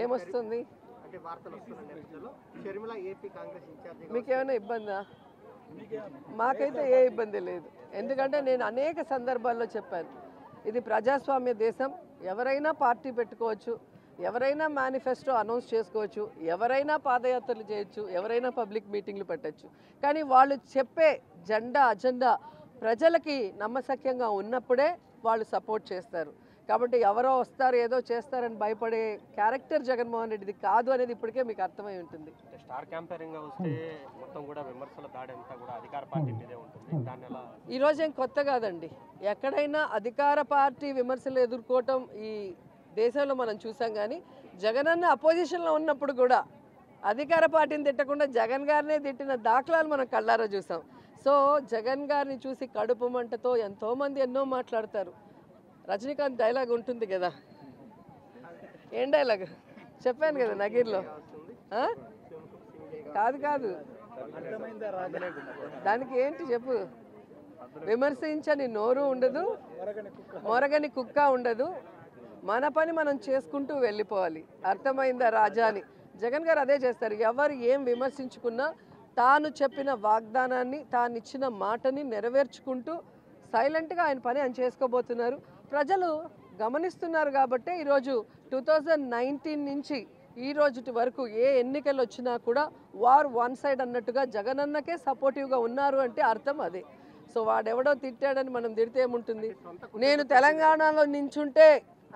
ఏమొస్తుంది? మీకేమైనా ఇబ్బందా? మాకైతే ఏ ఇబ్బంది లేదు. ఎందుకంటే నేను అనేక సందర్భాల్లో చెప్పాను, ఇది ప్రజాస్వామ్య దేశం. ఎవరైనా పార్టీ పెట్టుకోవచ్చు, ఎవరైనా మేనిఫెస్టో అనౌన్స్ చేసుకోవచ్చు, ఎవరైనా పాదయాత్రలు చేయొచ్చు, ఎవరైనా పబ్లిక్ మీటింగ్లు పెట్టచ్చు. కానీ వాళ్ళు చెప్పే అజెండా ప్రజలకి నమ్మశక్యంగా ఉన్నప్పుడే వాళ్ళు సపోర్ట్ చేస్తారు. కాబట్టి ఎవరో వస్తారు ఏదో చేస్తారని భయపడే క్యారెక్టర్ జగన్మోహన్ రెడ్డిది కాదు అనేది ఇప్పటికే మీకు అర్థమై ఉంటుంది. స్టార్ క్యాంపెయినింగ్ వస్తే మొత్తం కూడా విమర్శల దాడి అంతా కూడా అధికార పార్టీ మీదే ఉంటుంది. దాని ఎలా ఈరోజు ఏం కొత్త కాదండి. ఎక్కడైనా అధికార పార్టీ విమర్శలు ఎదుర్కోవటం ఈ దేశంలో మనం చూసాం. కానీ జగనన్న అపోజిషన్లో ఉన్నప్పుడు కూడా అధికార పార్టీని తిట్టకుండా జగన్ గారినే తిట్టిన దాఖలాలు మనం కళ్ళారా చూసాం. సో జగన్ గారిని చూసి కడుపు మంటతో ఎంతోమంది ఎన్నో మాట్లాడతారు. రజనీకాంత్ డైలాగ్ ఉంటుంది కదా, ఏం డైలాగ్ చెప్పాను కదా నగీర్లో. కాదు దానికి ఏంటి చెప్పు. విమర్శించని నోరు ఉండదు, మొరగని కుక్క ఉండదు, మన పని మనం చేసుకుంటూ వెళ్ళిపోవాలి. అర్థమైందా రాజా అని జగన్ గారు అదే చేస్తారు. ఎవరు ఏం విమర్శించుకున్నా తాను చెప్పిన వాగ్దానాన్ని, తాను ఇచ్చిన మాటని నెరవేర్చుకుంటూ సైలెంట్గా ఆయన పని ఆయన చేసుకోబోతున్నారు. ప్రజలు గమనిస్తున్నారు. కాబట్టి ఈరోజు 2019 నుంచి ఈ రోజుటి వరకు ఏ ఎన్నికలు వచ్చినా కూడా వార్ వన్ సైడ్ అన్నట్టుగా జగనన్నకే సపోర్టివ్గా ఉన్నారు అంటే అర్థం అదే. సో వాడెవడో తిట్టాడని మనం తిడితే ఏముంటుంది. నేను తెలంగాణలో నించుంటే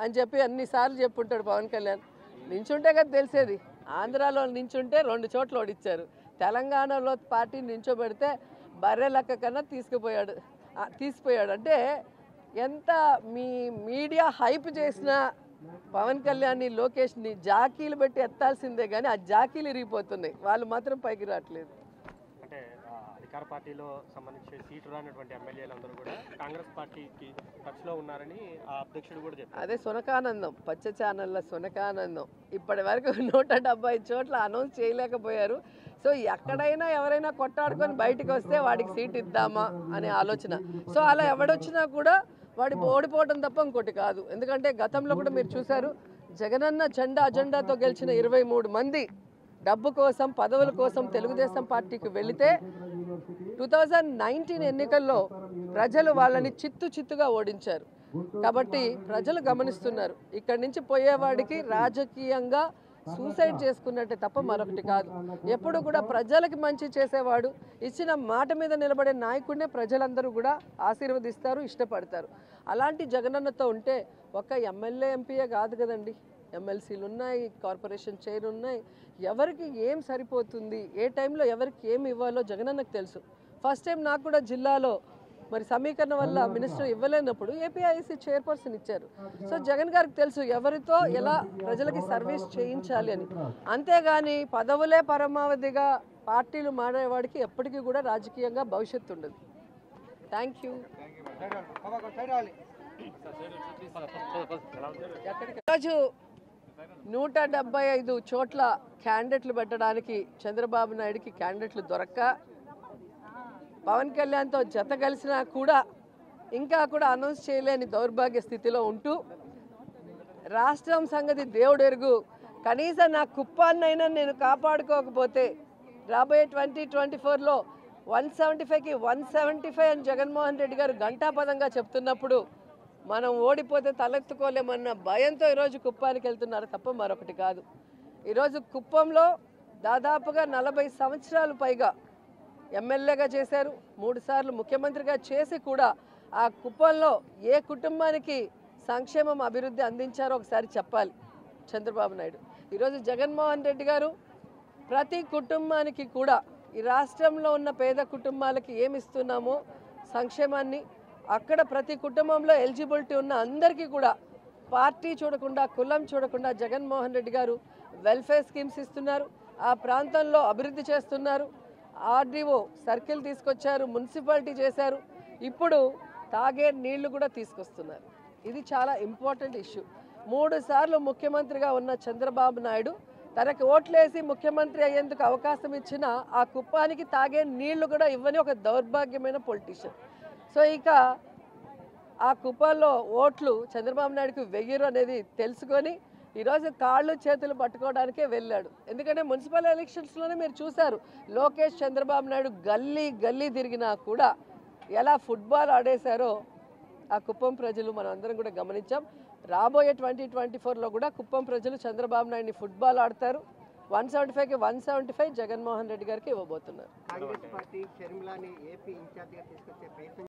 అని చెప్పి అన్నిసార్లు చెప్పుంటాడు పవన్ కళ్యాణ్. నించుంటే కదా తెలిసేది. ఆంధ్రాలో నించుంటే 2 చోట్ల ఓడిచ్చారు. తెలంగాణలో పార్టీ నించోబెడితే బర్రె లెక్క కన్నా తీసిపోయాడు. అంటే ఎంత మీ మీడియా హైప్ చేసినా పవన్ కళ్యాణ్ని, లోకేష్ని జాకీలు పెట్టి ఎత్తాల్సిందే కానీ ఆ జాకీలు ఇరిగిపోతున్నాయి. వాళ్ళు మాత్రం పైకి రావట్లేదు. అంటే అధికార పార్టీలో సంబంధించి సీటు రానటువంటి ఎమ్మెల్యేలందరూ కూడా కాంగ్రెస్ పార్టీకి టచ్లో ఉన్నారని ఆ అధ్యక్షుడు కూడా చెప్పారు. అదే సునకానందం, పచ్చ ఛానళ్ళ సునకానందం. ఇప్పటి వరకు 170 చోట్ల అనౌన్స్ చేయలేకపోయారు. సో ఎక్కడైనా ఎవరైనా కొట్టాడుకొని బయటకు వస్తే వాడికి సీట్ ఇద్దామా అనే ఆలోచన. సో అలా ఎవడొచ్చినా కూడా వాడి ఓడిపోవడం తప్ప ఇంకోటి కాదు. ఎందుకంటే గతంలో కూడా మీరు చూశారు, జగనన్న అజెండాతో గెలిచిన 23 మంది డబ్బు కోసం, పదవుల కోసం తెలుగుదేశం పార్టీకి వెళితే 2019 ఎన్నికల్లో ప్రజలు వాళ్ళని చిత్తుగా ఓడించారు. కాబట్టి ప్రజలు గమనిస్తున్నారు. ఇక్కడి నుంచి పోయేవాడికి రాజకీయంగా సూసైడ్ చేసుకున్నట్టే తప్ప మరొకటి కాదు. ఎప్పుడు కూడా ప్రజలకి మంచి చేసేవాడు, ఇచ్చిన మాట మీద నిలబడే నాయకుడినే ప్రజలందరూ కూడా ఆశీర్వదిస్తారు, ఇష్టపడతారు. అలాంటి జగనన్నతో ఉంటే ఒక ఎమ్మెల్యే ఎంపీయే కాదు కదండి, ఎమ్మెల్సీలు ఉన్నాయి, కార్పొరేషన్ చైర్ ఉన్నాయి. ఎవరికి ఏం సరిపోతుంది, ఏ టైంలో ఎవరికి ఏం ఇవ్వాలో జగనన్నకు తెలుసు. ఫస్ట్ టైం నాకు కూడా జిల్లాలో మరి సమీకరణ వల్ల మినిస్టర్ ఇవ్వలేనప్పుడు ఏపీఐసి చైర్పర్సన్ ఇచ్చారు. సో జగన్ గారికి తెలుసు ఎవరితో ఎలా ప్రజలకి సర్వీస్ చేయించాలి అని. అంతేగాని పదవులే పరమావధిగా పార్టీలు మారేవాడికి ఎప్పటికీ కూడా రాజకీయంగా భవిష్యత్తు ఉండదు. Thank you. ఈరోజు 175 చోట్ల క్యాండిడేట్లు పెట్టడానికి చంద్రబాబు నాయుడుకి క్యాండిడేట్లు దొరక్క, పవన్ కళ్యాణ్తో జత కలిసినా కూడా ఇంకా కూడా అనౌన్స్ చేయలేని దౌర్భాగ్య స్థితిలో ఉంటూ, రాష్ట్రం సంగతి దేవుడు ఎరుగు, కనీసం నా కుప్పాన్నైనా నేను కాపాడుకోకపోతే రాబోయే 2024లో 175కి 175 అని జగన్మోహన్ రెడ్డి గారు ఘంటాపదంగా చెప్తున్నప్పుడు మనం ఓడిపోతే తలెత్తుకోలేమన్న భయంతో ఈరోజు కుప్పానికి వెళ్తున్నారు తప్ప మరొకటి కాదు. ఈరోజు కుప్పంలో దాదాపుగా 40 సంవత్సరాలు పైగా ఎమ్మెల్యేగా చేశారు, 3 సార్లు ముఖ్యమంత్రిగా చేసి కూడా ఆ కుప్పంలో ఏ కుటుంబానికి సంక్షేమం, అభివృద్ధి అందించారో ఒకసారి చెప్పాలి చంద్రబాబు నాయుడు. ఈరోజు జగన్మోహన్ రెడ్డి గారు ప్రతి కుటుంబానికి కూడా ఈ రాష్ట్రంలో ఉన్న పేద కుటుంబాలకి ఏమి ఇస్తున్నామో సంక్షేమాన్ని, అక్కడ ప్రతి కుటుంబంలో ఎలిజిబిలిటీ ఉన్న అందరికీ కూడా పార్టీ చూడకుండా, కులం చూడకుండా జగన్మోహన్ రెడ్డి గారు వెల్ఫేర్ స్కీమ్స్ ఇస్తున్నారు. ఆ ప్రాంతంలో అభివృద్ధి చేస్తున్నారు. ఆర్డీఓ సర్కిల్ తీసుకొచ్చారు, మున్సిపాలిటీ చేశారు, ఇప్పుడు తాగే నీళ్లు కూడా తీసుకొస్తున్నారు. ఇది చాలా ఇంపార్టెంట్ ఇష్యూ. 3 సార్లు ముఖ్యమంత్రిగా ఉన్న చంద్రబాబు నాయుడు తనకు ఓట్లేసి ముఖ్యమంత్రి అయ్యేందుకు అవకాశం ఇచ్చిన ఆ కుప్పానికి తాగే నీళ్లు కూడా ఇవ్వని ఒక దౌర్భాగ్యమైన పొలిటీషియన్. సో ఇక ఆ కుప్పంలో ఓట్లు చంద్రబాబు నాయుడుకి వెయ్యరు అనేది తెలుసుకొని ఈరోజు కాళ్ళు చేతులు పట్టుకోవడానికే వెళ్ళాడు. ఎందుకంటే మున్సిపల్ ఎలక్షన్స్లోనే మీరు చూశారు, లోకేష్ చంద్రబాబు నాయుడు గల్లీ గల్లీ తిరిగినా కూడా ఎలా ఫుట్బాల్ ఆడేశారో ఆ కుప్పం ప్రజలు మనం అందరం కూడా గమనించాం. రాబోయే 2024లో కూడా కుప్పం ప్రజలు చంద్రబాబు నాయుడిని ఫుట్బాల్ ఆడతారు. 175కి 175 జగన్మోహన్ రెడ్డి గారికి ఇవ్వబోతున్నారు. కాంగ్రెస్ పార్టీ షర్మిలాని ఏపీ ఇన్ఛార్జిగా తీసుకొచ్చే ప్రయత్నం